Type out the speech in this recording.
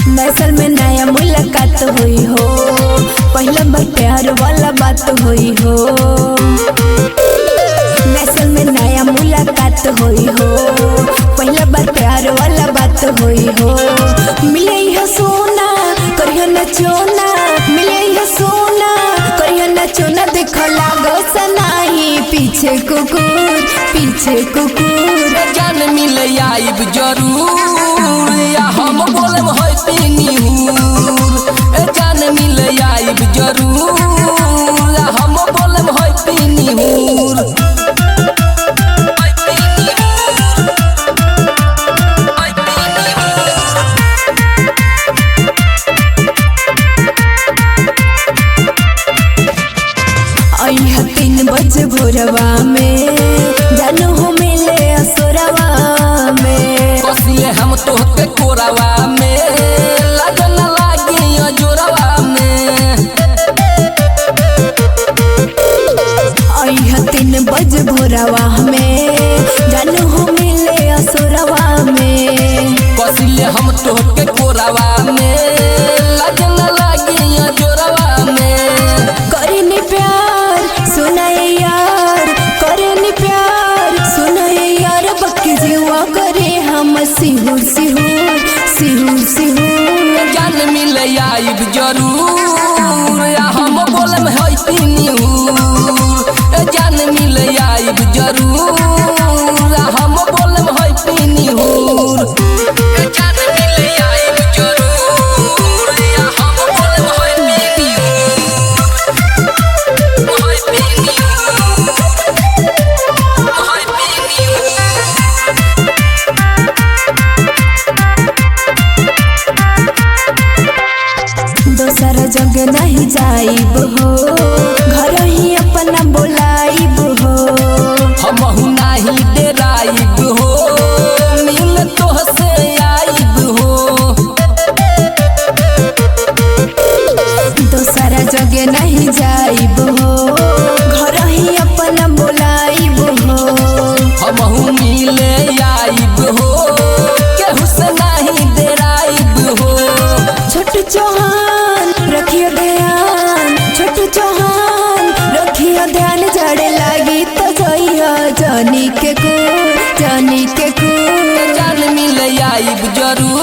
नसल में नया मुलाकात हुई हो, पहला बार प्यार वाला बात हुई हो। नसल में नया मुलाकात हुई हो, पहला बार प्यार वाला बात हुई हो। मिले है सोना करिया न चोना, मिले है सोना करिया न चोना, देखो लागो सनाही पीछे कुकुर पीछे कुकुर। जान मिले आइब जरूर या हम बोलम होय पीनीहूर। जान मिले आइब जरूर या हम बोलम होय पीनीहूर। अइहा 3 बजे भोरवा में जानू हो मिले असोरवा में। कसिले हम तोहके कोरावा में लगन लागी जोरवा में। अइहा 3 बजे भोरवा में जानू हो मिले असोरवा में। कसिले हम तोहके कोरावा में लगन लागी जोरवा में। करेनी प्यार सुनाए यार, करेनी प्यार सुनाए यार, बक्की जीवा करे हम सिहुर सिहुर सिहुर सिहुर। जान मिले आइब जरूर या हम बोलम होय पीनीहूर। जान मिले आइब जरूर या हम बोलम होय पीनीहूर। जान मिले आइब जरूर या हम बोलम होय पीनीहूर। होय पीनीहूर होय पीनीहूर। दोसर जग नहीं जाइब हो, घर ही अपना बोलाइब हो। हमहु नाही डेराइब हो, मिल तोहसे आइब हो। दोसर जग नहीं जाइब हो, घर ही अपना बोलाइब हो। हमहु मिले आइब हो, केहू से नहीं डेराइब हो। छोटू चौहान रखियो ध्यान, छोटू चौहान रखियो ध्यान, जड़े लागी तो जइया जानी के को जानी के को। जान मिले आइब जरूर